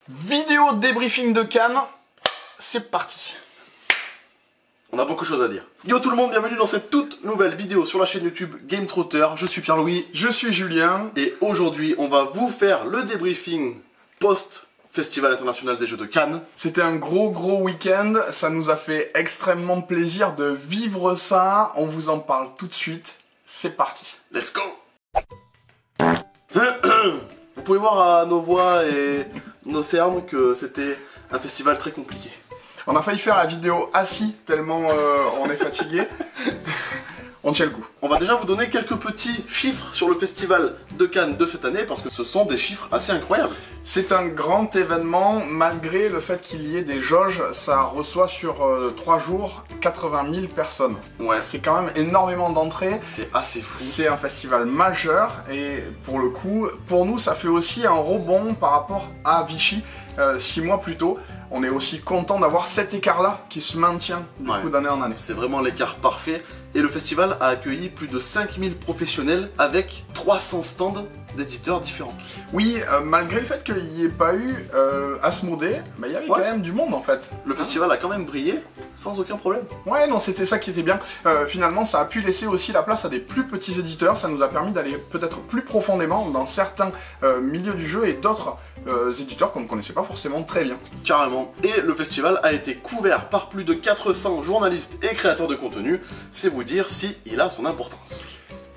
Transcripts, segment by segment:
Vidéo débriefing de Cannes, c'est parti. On a beaucoup de choses à dire. Yo tout le monde, bienvenue dans cette toute nouvelle vidéo sur la chaîne YouTube Game Trotter. Je suis Pierre-Louis. Je suis Julien. Et aujourd'hui, on va vous faire le débriefing post-Festival international des jeux de Cannes. C'était un gros week-end, ça nous a fait extrêmement plaisir de vivre ça. On vous en parle tout de suite. C'est parti. Let's go. Vous pouvez voir à nos voix et nos cernes que c'était un festival très compliqué. On a failli faire la vidéo assis tellement on est fatigué. On tient le coup. On va déjà vous donner quelques petits chiffres sur le festival de Cannes de cette année parce que ce sont des chiffres assez incroyables. C'est un grand événement malgré le fait qu'il y ait des jauges. Ça reçoit sur 3 jours 80 000 personnes. Ouais. C'est quand même énormément d'entrées. C'est assez fou. C'est un festival majeur et pour le coup, pour nous, ça fait aussi un rebond par rapport à Vichy 6 mois plus tôt. On est aussi content d'avoir cet écart-là qui se maintient du coup d'année en année. C'est vraiment l'écart parfait. Et le festival a accueilli plus de 5000 professionnels avec 300 stands d'éditeurs différents. Oui, malgré le fait qu'il n'y ait pas eu Asmodée, il y avait quand même du monde en fait. Le festival a quand même brillé sans aucun problème. Ouais, non, c'était ça qui était bien. Finalement, ça a pu laisser aussi la place à des plus petits éditeurs. Ça nous a permis d'aller peut-être plus profondément dans certains milieux du jeu et d'autres éditeurs qu'on ne connaissait pas forcément très bien. Carrément. Et le festival a été couvert par plus de 400 journalistes et créateurs de contenu. C'est vous dire si il a son importance.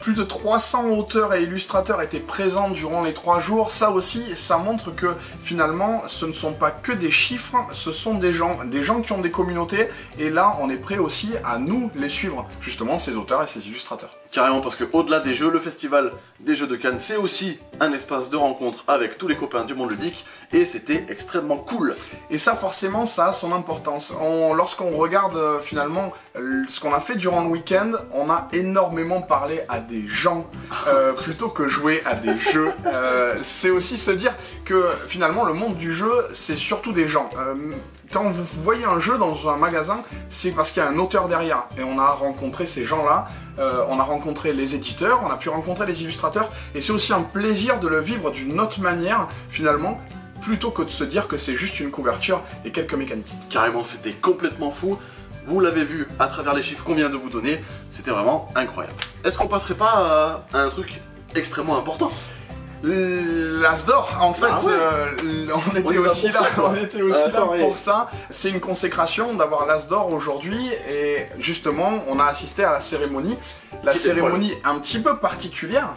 Plus de 300 auteurs et illustrateurs étaient présents durant les 3 jours. Ça aussi, ça montre que finalement, ce ne sont pas que des chiffres, ce sont des gens qui ont des communautés. Et là, on est prêt aussi à nous les suivre, justement, ces auteurs et ces illustrateurs. Carrément, parce que au-delà des jeux, le festival des jeux de Cannes, c'est aussi un espace de rencontre avec tous les copains du monde ludique. Et c'était extrêmement cool. Et ça, forcément, ça a son importance. Lorsqu'on regarde finalement ce qu'on a fait durant le week-end, on a énormément parlé à des gens plutôt que jouer à des jeux. C'est aussi se dire que finalement le monde du jeu c'est surtout des gens. Quand vous voyez un jeu dans un magasin, c'est parce qu'il y a un auteur derrière. Et on a rencontré ces gens-là, on a rencontré les éditeurs, on a pu rencontrer les illustrateurs. Et c'est aussi un plaisir de le vivre d'une autre manière finalement, plutôt que de se dire que c'est juste une couverture et quelques mécaniques. Carrément, c'était complètement fou. Vous l'avez vu à travers les chiffres qu'on vient de vous donner, c'était vraiment incroyable. Est-ce qu'on passerait pas à un truc extrêmement important? L'As d'or, en fait, on était aussi là pour ça. C'est une consécration d'avoir l'As d'or aujourd'hui et justement, on a assisté à la cérémonie. La cérémonie un petit peu particulière,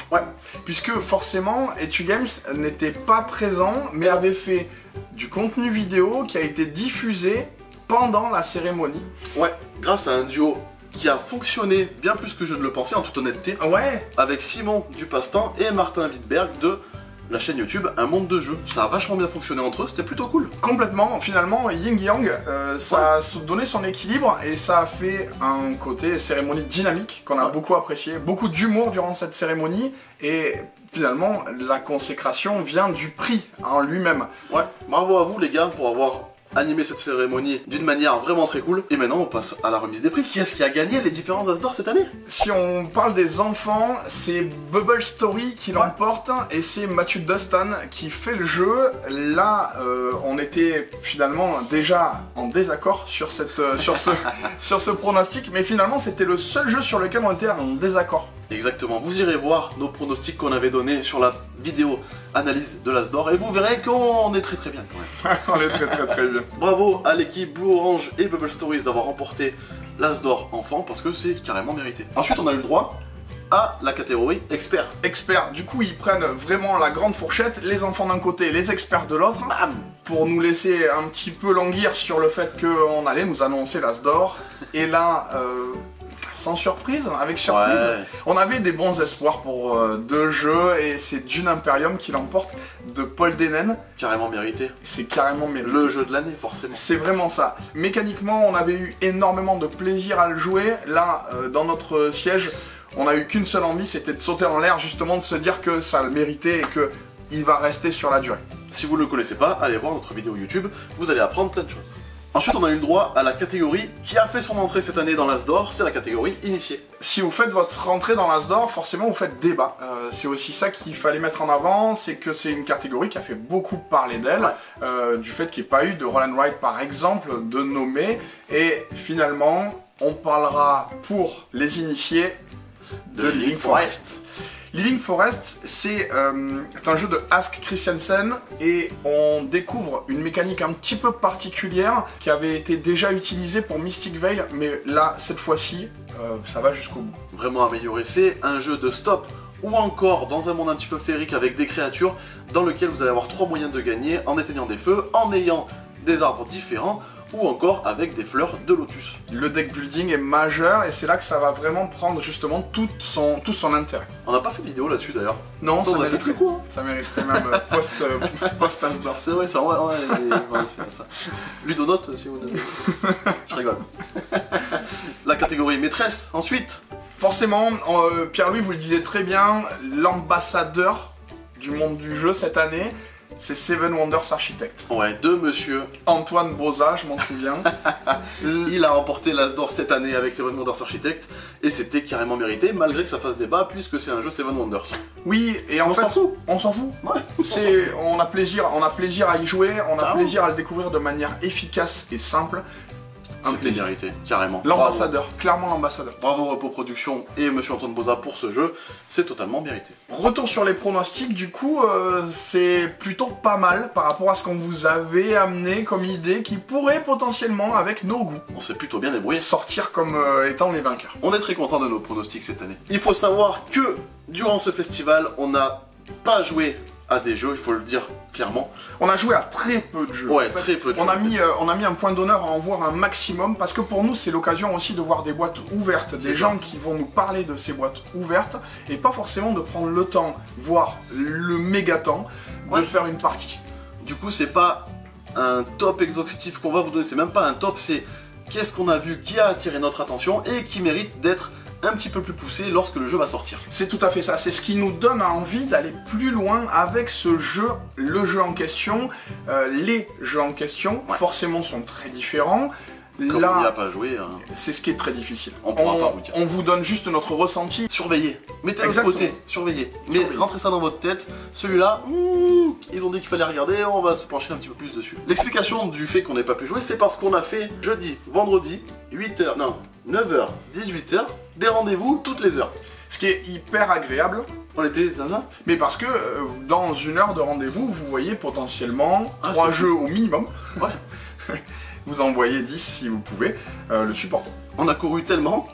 puisque forcément, Etugames n'était pas présent, mais avait fait du contenu vidéo qui a été diffusé pendant la cérémonie. Ouais, grâce à un duo qui a fonctionné bien plus que je ne le pensais en toute honnêteté. Ouais. Avec Simon du Passe-Temps et Martin Wittberg de la chaîne YouTube Un Monde de Jeux. Ça a vachement bien fonctionné entre eux, c'était plutôt cool. Complètement, finalement, Yin Yang, ça a donné son équilibre et ça a fait un côté cérémonie dynamique qu'on a beaucoup apprécié. Beaucoup d'humour durant cette cérémonie et finalement, la consécration vient du prix en lui-même. Ouais, bravo à vous les gars pour avoir animer cette cérémonie d'une manière vraiment très cool. Et maintenant on passe à la remise des prix. Qui est-ce qui a gagné les différents As d'or cette année? Si on parle des enfants, c'est Bubble Story qui l'emporte et c'est Mathieu Dustin qui fait le jeu. Là on était finalement déjà en désaccord sur, sur ce pronostic, mais finalement c'était le seul jeu sur lequel on était en désaccord. Exactement, vous irez voir nos pronostics qu'on avait donnés sur la vidéo analyse de l'As d'or et vous verrez qu'on est très bien quand même. On est très bien. Bravo à l'équipe Blue Orange et Bubble Stories d'avoir remporté l'As d'or enfant parce que c'est carrément mérité. Ensuite on a eu le droit à la catégorie expert. Expert, du coup ils prennent vraiment la grande fourchette, les enfants d'un côté, les experts de l'autre, pour nous laisser un petit peu languir sur le fait qu'on allait nous annoncer l'As d'or. Et là, sans surprise, avec surprise, on avait des bons espoirs pour 2 jeux et c'est Dune Imperium qui l'emporte de Paul Denen. Carrément mérité. C'est carrément mérité. Le jeu de l'année, forcément. C'est vraiment ça. Mécaniquement, on avait eu énormément de plaisir à le jouer. Là, dans notre siège, on a eu qu'une seule envie, c'était de sauter en l'air, justement de se dire que ça le méritait et qu'il va rester sur la durée. Si vous ne le connaissez pas, allez voir notre vidéo YouTube, vous allez apprendre plein de choses. Ensuite, on a eu le droit à la catégorie qui a fait son entrée cette année dans l'As d'Or, c'est la catégorie initié. Si vous faites votre entrée dans l'As d'Or, forcément vous faites débat. C'est aussi ça qu'il fallait mettre en avant, c'est que c'est une catégorie qui a fait beaucoup parler d'elle, du fait qu'il n'y ait pas eu de Roll and Ride par exemple, de nommé, et finalement on parlera pour les initiés de Living Forest. Living Forest, c'est un jeu de Ask Christiansen et on découvre une mécanique un petit peu particulière qui avait été déjà utilisée pour Mystic Vale, mais là, cette fois-ci, ça va jusqu'au bout. Vraiment amélioré, c'est un jeu de stop ou encore dans un monde un petit peu féerique avec des créatures dans lequel vous allez avoir 3 moyens de gagner en éteignant des feux, en ayant des arbres différents ou encore avec des fleurs de lotus. Le deck building est majeur et c'est là que ça va vraiment prendre justement tout son intérêt. On n'a pas fait de vidéo là-dessus d'ailleurs. Non, ça mériterait mériterait quoi. Ça mériterait même post-As d'Or. C'est vrai, ça, ouais, c'est ça. Ludonote, si vous devez. Je rigole. La catégorie maîtresse, ensuite. Forcément, Pierre-Louis vous le disait très bien, l'ambassadeur du monde du jeu cette année, c'est Seven Wonders Architect. Ouais, de monsieur Antoine Boza, je m'en souviens. Il a remporté l'As d'Or cette année avec Seven Wonders Architect et c'était carrément mérité malgré que ça fasse débat puisque c'est un jeu Seven Wonders. Oui, et en fait, on s'en fout. Ouais, on a plaisir à y jouer, on a plaisir à le découvrir de manière efficace et simple. C'était mérité, carrément. L'ambassadeur, clairement l'ambassadeur. Bravo Repos Productions et monsieur Antoine Boza pour ce jeu, c'est totalement mérité. Retour sur les pronostics, du coup, c'est plutôt pas mal par rapport à ce qu'on vous avait amené comme idée qui pourrait potentiellement, avec nos goûts, On s'est plutôt bien débrouillé. sortir comme étant les vainqueurs. On est très content de nos pronostics cette année. Il faut savoir que durant ce festival, on n'a pas joué à des jeux, il faut le dire clairement. On a joué à très peu de jeux. Ouais, En fait, très peu de jeux. on a mis un point d'honneur à en voir un maximum parce que pour nous c'est l'occasion aussi de voir des boîtes ouvertes, des gens qui vont nous parler de ces boîtes ouvertes et pas forcément de prendre le temps, voire le méga temps, de faire une partie. Du coup, c'est pas un top exhaustif qu'on va vous donner, c'est même pas un top, c'est qu'est-ce qu'on a vu qui a attiré notre attention et qui mérite d'être un petit peu plus poussé lorsque le jeu va sortir. C'est tout à fait ça, c'est ce qui nous donne envie d'aller plus loin avec ce jeu, le jeu en question, les jeux en question, forcément sont très différents. Comme Là, on n'y a pas joué, hein, c'est ce qui est très difficile. on pourra pas vous dire. On vous donne juste notre ressenti. Surveillez, mettez-le de Exactement. côté, surveillez. Mais Surveillez. rentrez ça dans votre tête, celui-là, ils ont dit qu'il fallait regarder, on va se pencher un petit peu plus dessus. L'explication du fait qu'on n'ait pas pu jouer, c'est parce qu'on a fait jeudi, vendredi, 8h, non, 9h, 18h, des rendez-vous toutes les heures. Ce qui est hyper agréable, On était zinzin. mais parce que dans une heure de rendez-vous, vous voyez potentiellement Ah, 3 c'est jeux au minimum. Ouais. Vous en voyez 10 si vous pouvez le supporter. On a couru tellement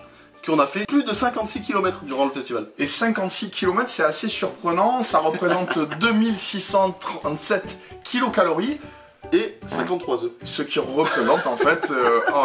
qu'on a fait plus de 56 km durant le festival. Et 56 km, c'est assez surprenant, ça représente 2637 kilocalories, Et 53 œufs. ce qui représente en fait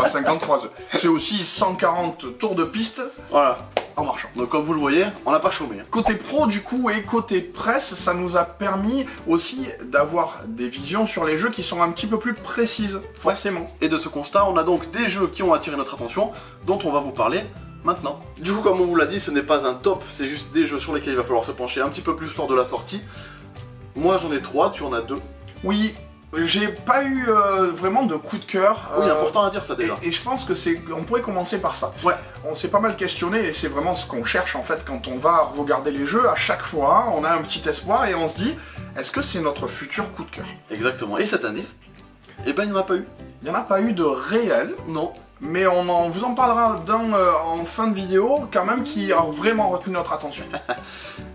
53 œufs. C'est aussi 140 tours de piste Voilà. en marchant. Donc comme vous le voyez, on n'a pas chômé. Hein. Côté pro du coup et côté presse, ça nous a permis aussi d'avoir des visions sur les jeux qui sont un petit peu plus précises, forcément. Et de ce constat, on a donc des jeux qui ont attiré notre attention, dont on va vous parler maintenant. Du coup, comme on vous l'a dit, ce n'est pas un top, c'est juste des jeux sur lesquels il va falloir se pencher un petit peu plus lors de la sortie. Moi j'en ai 3, tu en as 2. Oui, j'ai pas eu vraiment de coup de cœur. Oui, important à dire ça déjà. Et je pense que on pourrait commencer par ça. Ouais. On s'est pas mal questionné et c'est vraiment ce qu'on cherche en fait quand on va regarder les jeux. À chaque fois, on a un petit espoir et on se dit, est-ce que c'est notre futur coup de cœur? Exactement. Et cette année, eh ben il n'y en a pas eu. Il n'y en a pas eu de réel, Non. mais vous en parlera d'un en fin de vidéo quand même qui a vraiment retenu notre attention.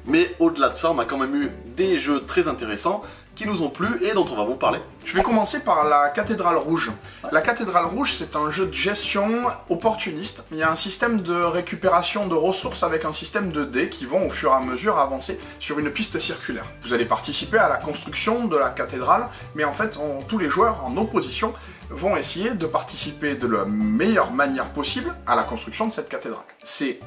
Mais au-delà de ça, on a quand même eu des jeux très intéressants qui nous ont plu et dont on va vous parler. Je vais commencer par la Cathédrale Rouge. La Cathédrale Rouge, c'est un jeu de gestion opportuniste. Il y a un système de récupération de ressources avec un système de dés qui vont au fur et à mesure avancer sur une piste circulaire. Vous allez participer à la construction de la cathédrale, mais en fait, tous les joueurs en opposition vont essayer de participer de la meilleure manière possible à la construction de cette cathédrale. C'est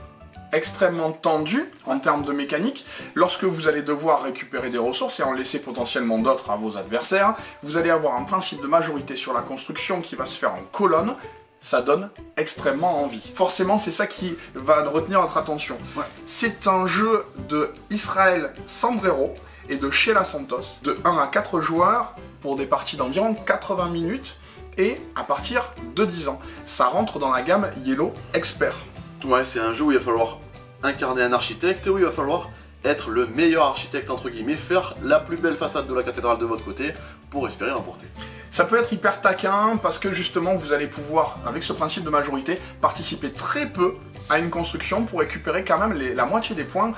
extrêmement tendu en termes de mécanique. Lorsque vous allez devoir récupérer des ressources et en laisser potentiellement d'autres à vos adversaires, vous allez avoir un principe de majorité sur la construction qui va se faire en colonne. Ça donne extrêmement envie. Forcément, c'est ça qui va retenir notre attention. Ouais. C'est un jeu de Israël Sombrero et de Sheila Santos, de 1 à 4 joueurs, pour des parties d'environ 80 minutes, et à partir de 10 ans. Ça rentre dans la gamme Yellow Expert. Ouais, c'est un jeu où il va falloir incarner un architecte et où il va falloir être le meilleur architecte entre guillemets, faire la plus belle façade de la cathédrale de votre côté pour espérer l'emporter. Ça peut être hyper taquin parce que justement vous allez pouvoir, avec ce principe de majorité, participer très peu à une construction pour récupérer quand même la moitié des points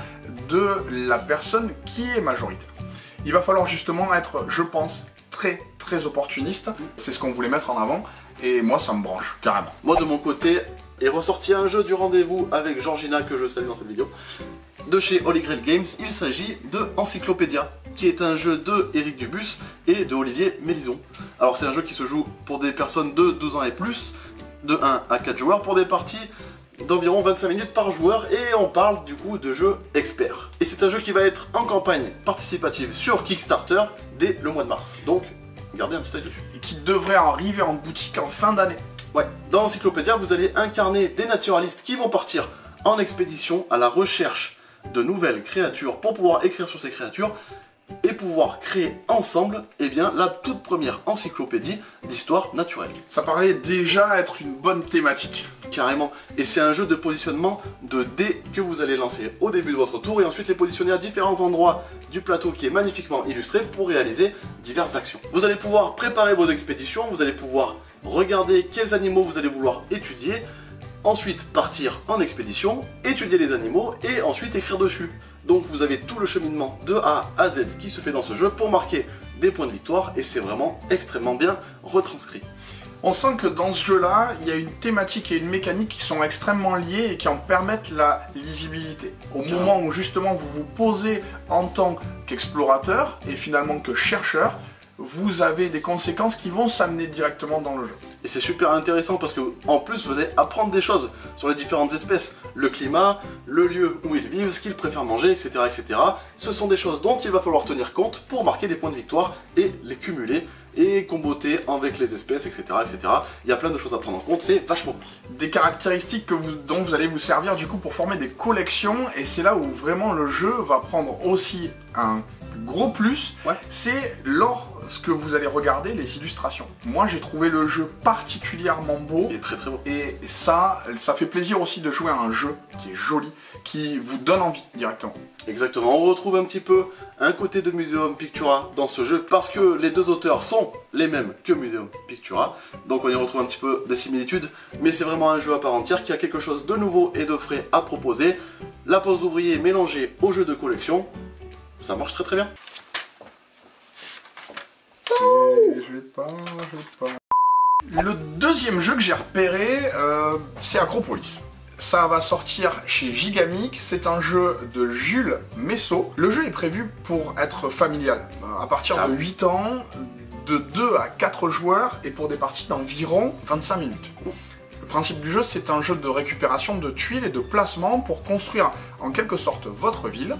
de la personne qui est majoritaire. Il va falloir justement être, je pense, très opportuniste. C'est ce qu'on voulait mettre en avant et moi ça me branche carrément. Moi de mon côté est ressorti un jeu du rendez-vous avec Georgina que je salue dans cette vidéo de chez Holy Grail Games. Il s'agit de Encyclopédia, qui est un jeu de Eric Dubus et de Olivier Mélison. Alors c'est un jeu qui se joue pour des personnes de 12 ans et plus, de 1 à 4 joueurs, pour des parties d'environ 25 minutes par joueur, et on parle du coup de jeu expert. Et c'est un jeu qui va être en campagne participative sur Kickstarter dès le mois de mars, donc gardez un petit œil dessus. Et qui devrait arriver en boutique en fin d'année. Ouais, dans Encyclopédia, vous allez incarner des naturalistes qui vont partir en expédition à la recherche de nouvelles créatures pour pouvoir écrire sur ces créatures et pouvoir créer ensemble la toute première encyclopédie d'histoire naturelle. Ça parlait déjà être une bonne thématique. Carrément. Et c'est un jeu de positionnement de dés que vous allez lancer au début de votre tour et ensuite les positionner à différents endroits du plateau qui est magnifiquement illustré pour réaliser diverses actions. Vous allez pouvoir préparer vos expéditions, vous allez pouvoir regarder quels animaux vous allez vouloir étudier, ensuite partir en expédition, étudier les animaux et ensuite écrire dessus. Donc vous avez tout le cheminement de A à Z qui se fait dans ce jeu pour marquer des points de victoire et c'est vraiment extrêmement bien retranscrit. On sent que dans ce jeu-là, il y a une thématique et une mécanique qui sont extrêmement liées et qui en permettent la lisibilité. Au moment où justement vous vous posez en tant qu'explorateur et finalement que chercheur, vous avez des conséquences qui vont s'amener directement dans le jeu. Et c'est super intéressant parce que en plus vous allez apprendre des choses sur les différentes espèces, le climat, le lieu où ils vivent, ce qu'ils préfèrent manger, etc., etc. Ce sont des choses dont il va falloir tenir compte pour marquer des points de victoire et les cumuler et comboter avec les espèces, etc., etc. Il y a plein de choses à prendre en compte, c'est vachement cool. Des caractéristiques dont vous allez vous servir du coup pour former des collections, et c'est là où vraiment le jeu va prendre aussi un gros plus, c'est lorsque vous allez regarder les illustrations. Moi j'ai trouvé le jeu particulièrement beau. Il est très beau. Et ça fait plaisir aussi de jouer à un jeu qui est joli, qui vous donne envie directement. Exactement, on retrouve un petit peu un côté de Museum Pictura dans ce jeu parce que les deux auteurs sont les mêmes que Museum Pictura, donc on y retrouve un petit peu des similitudes, mais c'est vraiment un jeu à part entière qui a quelque chose de nouveau et de frais à proposer. La pose d'ouvrier mélangée au jeu de collection, ça marche très bien. Je vais pas. Le deuxième jeu que j'ai repéré, c'est Acropolis. Ça va sortir chez Gigamic, c'est un jeu de Jules Messot. Le jeu est prévu pour être familial, à partir de 8 ans, de 2 à 4 joueurs, et pour des parties d'environ 25 minutes. Le principe du jeu, c'est un jeu de récupération de tuiles et de placement pour construire en quelque sorte votre ville.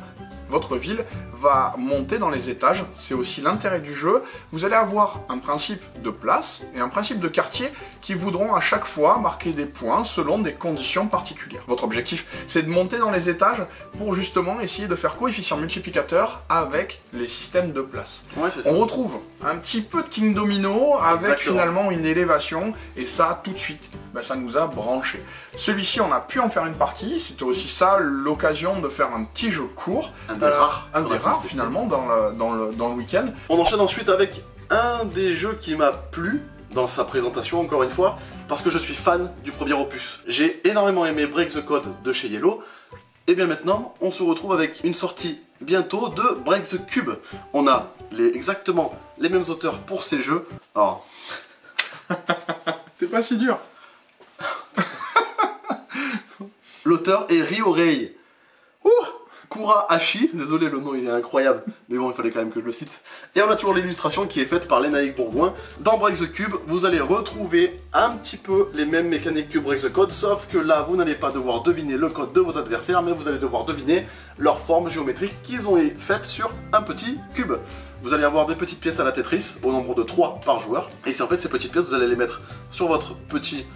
Votre ville va monter dans les étages, c'est aussi l'intérêt du jeu. Vous allez avoir un principe de place et un principe de quartier qui voudront à chaque fois marquer des points selon des conditions particulières. Votre objectif, c'est de monter dans les étages pour justement essayer de faire coefficient multiplicateur avec les systèmes de place. Ouais, c'est ça. On retrouve un petit peu de King Domino avec finalement une élévation, et ça, tout de suite, ça nous a branché. Celui-ci, on a pu en faire une partie, c'était aussi ça l'occasion de faire un petit jeu court. Un des rares finalement dans le week-end. On enchaîne ensuite avec un des jeux qui m'a plu dans sa présentation, encore une fois, parce que je suis fan du premier opus. J'ai énormément aimé Break the Code de chez Yellow, et bien maintenant on se retrouve avec une sortie bientôt de Break the Cube. On a exactement les mêmes auteurs pour ces jeux. Alors... c'est pas si dur. L'auteur est Ryorei Kurahashi, désolé le nom il est incroyable, mais bon il fallait quand même que je le cite. Et on a toujours l'illustration qui est faite par Lénaïque Bourgoin. Dans Break the Cube, vous allez retrouver un petit peu les mêmes mécaniques que Break the Code, sauf que là vous n'allez pas devoir deviner le code de vos adversaires, mais vous allez devoir deviner leur forme géométrique qu'ils ont faite sur un petit cube. Vous allez avoir des petites pièces à la Tetris, au nombre de 3 par joueur, et c'est en fait ces petites pièces, vous allez les mettre sur votre petit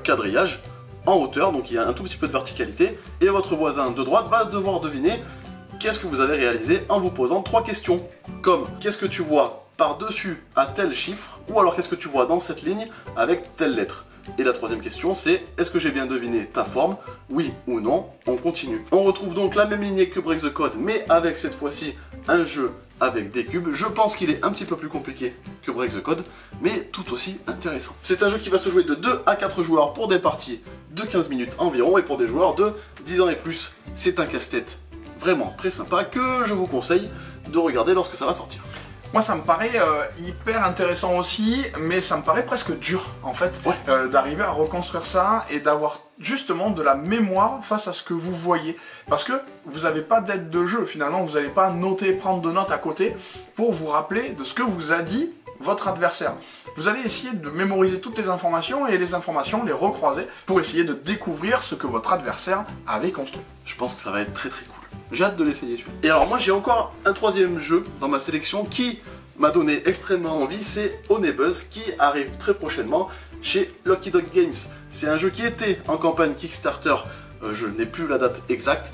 quadrillage, en hauteur, donc il y a un tout petit peu de verticalité, et votre voisin de droite va devoir deviner qu'est-ce que vous avez réalisé en vous posant 3 questions, comme qu'est-ce que tu vois par-dessus à tel chiffre, ou alors qu'est-ce que tu vois dans cette ligne avec telle lettre. Et la troisième question c'est, est-ce que j'ai bien deviné ta forme? Oui ou non? On continue. On retrouve donc la même lignée que Break the Code, mais avec cette fois-ci un jeu avec des cubes. Je pense qu'il est un petit peu plus compliqué que Break the Code, mais tout aussi intéressant. C'est un jeu qui va se jouer de 2 à 4 joueurs pour des parties de 15 minutes environ, et pour des joueurs de 10 ans et plus. C'est un casse-tête vraiment très sympa que je vous conseille de regarder lorsque ça va sortir. Moi ça me paraît hyper intéressant aussi, mais ça me paraît presque dur en fait, d'arriver à reconstruire ça et d'avoir justement de la mémoire face à ce que vous voyez. Parce que vous n'avez pas d'aide de jeu finalement, vous n'allez pas noter, prendre de notes à côté pour vous rappeler de ce que vous a dit votre adversaire. Vous allez essayer de mémoriser toutes les informations et les informations, les recroiser pour essayer de découvrir ce que votre adversaire avait construit. Je pense que ça va être très très cool. J'ai hâte de l'essayer celui-là. Et alors moi j'ai encore un troisième jeu dans ma sélection qui m'a donné extrêmement envie, c'est Honey Buzz qui arrive très prochainement chez Lucky Dog Games. C'est un jeu qui était en campagne Kickstarter, je n'ai plus la date exacte,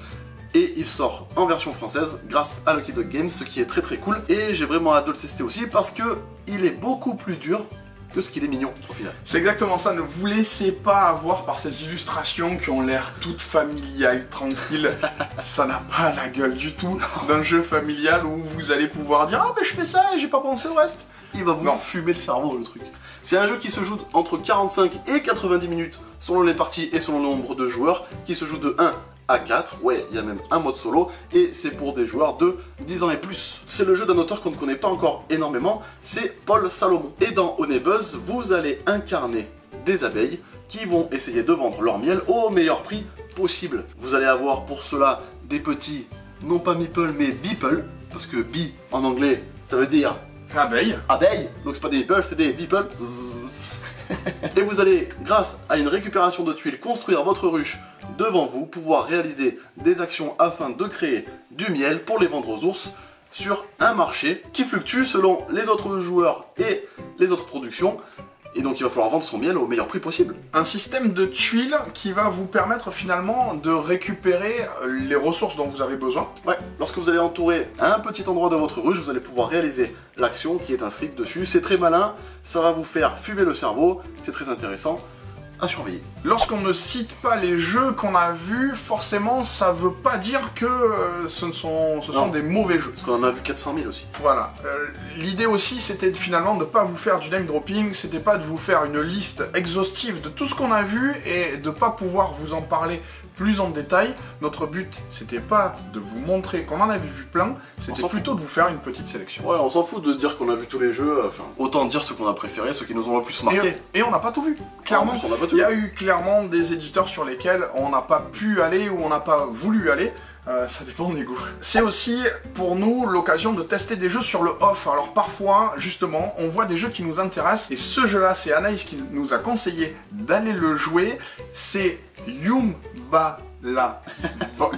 et il sort en version française grâce à Lucky Dog Games, ce qui est très très cool. Et j'ai vraiment hâte de le tester aussi parce que il est beaucoup plus dur que ce qu'il est mignon au final. C'est exactement ça, ne vous laissez pas avoir par ces illustrations qui ont l'air toutes familiales, tranquilles. Ça n'a pas la gueule du tout d'un jeu familial où vous allez pouvoir dire « Ah mais je fais ça et j'ai pas pensé au reste !» Il va vous fumer le cerveau le truc. C'est un jeu qui se joue entre 45 et 90 minutes selon les parties et selon le nombre de joueurs, qui se joue de 1 à 4, ouais, il y a même un mode solo, et c'est pour des joueurs de 10 ans et plus. C'est le jeu d'un auteur qu'on ne connaît pas encore énormément, c'est Paul Salomon. Et dans Honey Buzz, vous allez incarner des abeilles qui vont essayer de vendre leur miel au meilleur prix possible. Vous allez avoir pour cela des petits, non pas meeple, mais beeple, parce que bee en anglais, ça veut dire abeille. Abeille, donc c'est pas des meeples, c'est des beeple. Et vous allez, grâce à une récupération de tuiles, construire votre ruche devant vous, pouvoir réaliser des actions afin de créer du miel pour les vendre aux ours sur un marché qui fluctue selon les autres joueurs et les autres productions. Et donc il va falloir vendre son miel au meilleur prix possible. Un système de tuiles qui va vous permettre finalement de récupérer les ressources dont vous avez besoin. Ouais, lorsque vous allez entourer un petit endroit de votre ruche, vous allez pouvoir réaliser l'action qui est inscrite dessus. C'est très malin, ça va vous faire fumer le cerveau, c'est très intéressant à surveiller. Lorsqu'on ne cite pas les jeux qu'on a vus, forcément ça veut pas dire que ce sont des mauvais jeux. Parce qu'on en a vu 400 000 aussi. Voilà. L'idée aussi c'était finalement de ne pas vous faire du name dropping, c'était pas de vous faire une liste exhaustive de tout ce qu'on a vu et de pas pouvoir vous en parler plus en détail. Notre but c'était pas de vous montrer qu'on en avait vu plein, c'était plutôt de vous faire une petite sélection. Ouais, on s'en fout de dire qu'on a vu tous les jeux, enfin autant dire ce qu'on a préféré, ceux qui nous ont le plus marqué. Et on n'a pas tout vu, clairement. On n'a pas tout Il y a eu clairement des éditeurs sur lesquels on n'a pas pu aller ou on n'a pas voulu aller. Ça dépend des goûts. C'est aussi pour nous l'occasion de tester des jeux sur le off. Alors parfois, justement, on voit des jeux qui nous intéressent. Et ce jeu-là, c'est Anaïs qui nous a conseillé d'aller le jouer. C'est Yumba la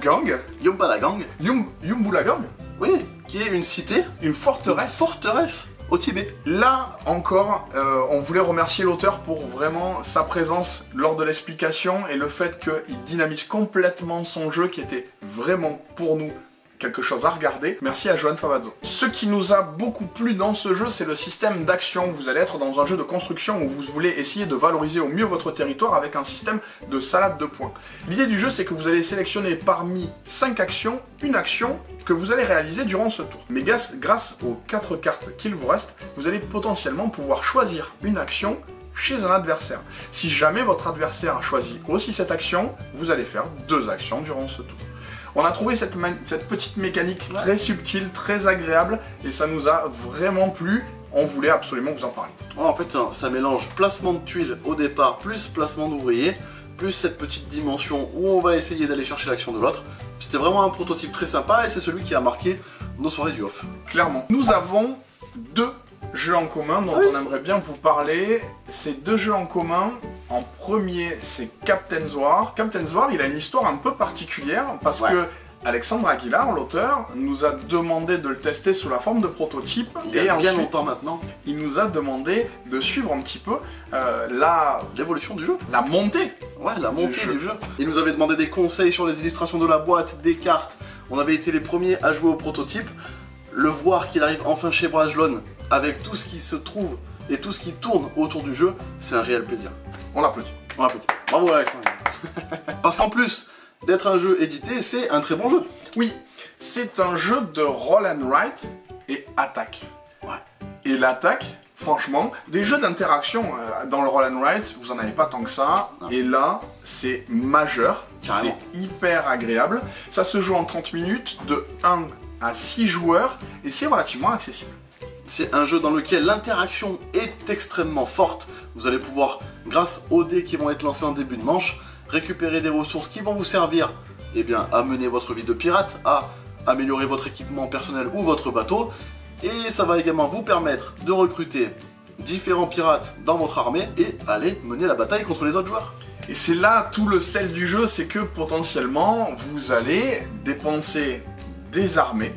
Gang. Yumba la Gang. Yumbu la Gang. Oui, qui est une cité. Une forteresse. Une forteresse au Tibet. Là encore, on voulait remercier l'auteur pour vraiment sa présence lors de l'explication et le fait qu'il dynamise complètement son jeu qui était vraiment pour nous quelque chose à regarder. Merci à Johan Favazzo. Ce qui nous a beaucoup plu dans ce jeu, c'est le système d'action. Vous allez être dans un jeu de construction où vous voulez essayer de valoriser au mieux votre territoire avec un système de salade de points. L'idée du jeu, c'est que vous allez sélectionner parmi 5 actions, une action que vous allez réaliser durant ce tour. Mais grâce aux 4 cartes qu'il vous reste, vous allez potentiellement pouvoir choisir une action chez un adversaire. Si jamais votre adversaire a choisi aussi cette action, vous allez faire 2 actions durant ce tour. On a trouvé cette petite mécanique très subtile, très agréable, et ça nous a vraiment plu. On voulait absolument vous en parler. En fait, ça mélange placement de tuiles au départ, plus placement d'ouvriers, plus cette petite dimension où on va essayer d'aller chercher l'action de l'autre. C'était vraiment un prototype très sympa, et c'est celui qui a marqué nos soirées du off. Clairement. Nous avons 2 jeux en commun dont on aimerait bien vous parler. Ces 2 jeux en commun, en premier c'est Captain's War. Captain's War, il a une histoire un peu particulière parce que Alexandre Aguilar, l'auteur, nous a demandé de le tester sous la forme de prototype. Il y a bien longtemps maintenant. Il nous a demandé de suivre un petit peu l'évolution du jeu. La montée. Ouais, la montée du jeu. Il nous avait demandé des conseils sur les illustrations de la boîte, des cartes. On avait été les premiers à jouer au prototype. Le voir qu'il arrive enfin chez Brajlon, avec tout ce qui se trouve et tout ce qui tourne autour du jeu, c'est un réel plaisir. On l'applaudit. On applaudit. Bravo Alexandre. Parce qu'en plus d'être un jeu édité, c'est un très bon jeu. Oui, c'est un jeu de roll and write et attaque. Ouais. Et l'attaque, franchement, des jeux d'interaction dans le roll and write, vous en avez pas tant que ça. Non. Et là, c'est majeur, Carrément. c'est hyper agréable. Ça se joue en 30 minutes, de 1 à 6 joueurs, et c'est relativement accessible. C'est un jeu dans lequel l'interaction est extrêmement forte. Vous allez pouvoir, grâce aux dés qui vont être lancés en début de manche, récupérer des ressources qui vont vous servir à mener votre vie de pirate, à améliorer votre équipement personnel ou votre bateau. Et ça va également vous permettre de recruter différents pirates dans votre armée et aller mener la bataille contre les autres joueurs. Et c'est là tout le sel du jeu, c'est que potentiellement, vous allez dépenser des armées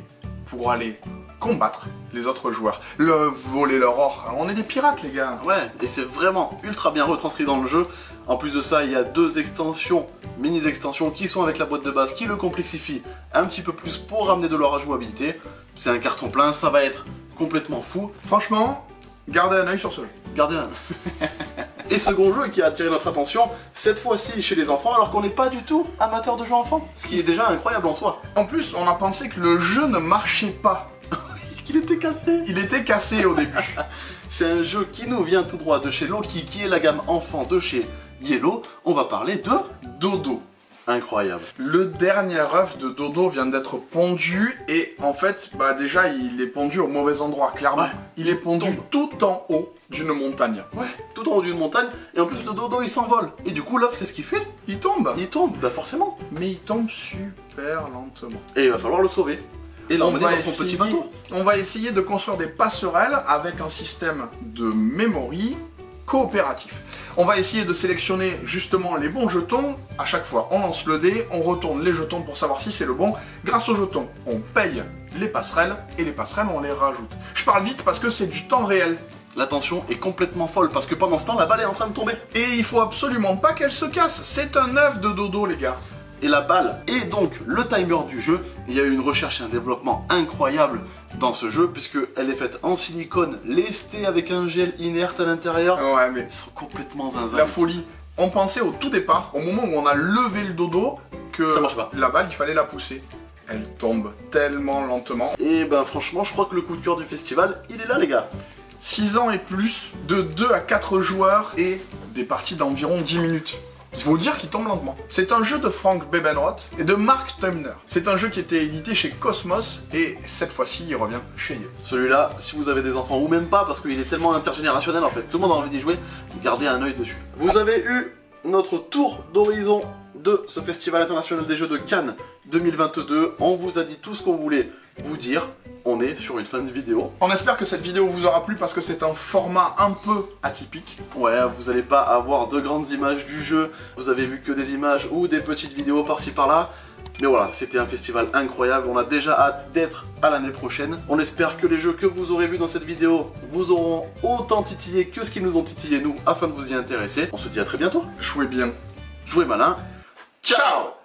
pour aller combattre les autres joueurs, voler leur or. Alors, on est des pirates, les gars. Ouais, et c'est vraiment ultra bien retranscrit dans le jeu. En plus de ça, il y a 2 extensions, mini-extensions qui sont avec la boîte de base, qui le complexifient un petit peu plus pour ramener de l'or à jouabilité. C'est un carton plein, ça va être complètement fou. Franchement, gardez un œil sur ce jeu. Gardez un... Et second jeu qui a attiré notre attention, cette fois-ci chez les enfants, alors qu'on n'est pas du tout amateur de jeux enfants. Ce qui est déjà incroyable en soi. En plus, on a pensé que le jeu ne marchait pas. Qu'il était cassé. Il était cassé au début. C'est un jeu qui nous vient tout droit de chez Loki, qui est la gamme enfant de chez Yellow. On va parler de Dodo. incroyable. Le dernier œuf de Dodo vient d'être pondu et en fait, déjà il est pondu au mauvais endroit, clairement. Ouais, il est pondu tout en haut d'une montagne. Ouais, tout en haut d'une montagne, et en plus le Dodo il s'envole. Et du coup l'œuf qu'est-ce qu'il fait? Il tombe. Il tombe, bah forcément. Mais il tombe super lentement. Et il va falloir le sauver. Et l'emmener dans son petit bateau. On va essayer de construire des passerelles avec un système de memory coopératif. On va essayer de sélectionner justement les bons jetons. À chaque fois, on lance le dé, on retourne les jetons pour savoir si c'est le bon. Grâce aux jetons, on paye les passerelles et les passerelles, on les rajoute. Je parle vite parce que c'est du temps réel. La tension est complètement folle parce que pendant ce temps, la balle est en train de tomber. Et il faut absolument pas qu'elle se casse. C'est un œuf de Dodo, les gars. Et la balle est donc le timer du jeu. Il y a eu une recherche et un développement incroyable dans ce jeu puisqu'elle est faite en silicone lesté avec un gel inerte à l'intérieur. Ouais, mais Ils sont complètement zinzin. la folie. On pensait au tout départ, au moment où on a levé le Dodo, que Ça marche pas. la balle, il fallait la pousser. Elle tombe tellement lentement. Et ben franchement, je crois que le coup de cœur du festival, il est là les gars. 6 ans et plus, de 2 à 4 joueurs et des parties d'environ 10 minutes. Il faut dire qu'il tombe lentement. C'est un jeu de Frank Bebenroth et de Mark Tumner. C'est un jeu qui était édité chez Cosmos et cette fois-ci il revient chez Yellow. Celui-là, si vous avez des enfants ou même pas, parce qu'il est tellement intergénérationnel en fait, tout le monde a envie d'y jouer, gardez un œil dessus. Vous avez eu notre tour d'horizon de ce Festival international des jeux de Cannes 2022. On vous a dit tout ce qu'on voulait vous dire. On est sur une fin de vidéo. On espère que cette vidéo vous aura plu parce que c'est un format un peu atypique. Ouais, vous allez pas avoir de grandes images du jeu, vous avez vu que des images ou des petites vidéos par-ci par-là. Mais voilà, c'était un festival incroyable, on a déjà hâte d'être à l'année prochaine. On espère que les jeux que vous aurez vus dans cette vidéo vous auront autant titillé que ce qu'ils nous ont titillé nous afin de vous y intéresser. On se dit à très bientôt. Jouez bien. Jouez malin. Ciao.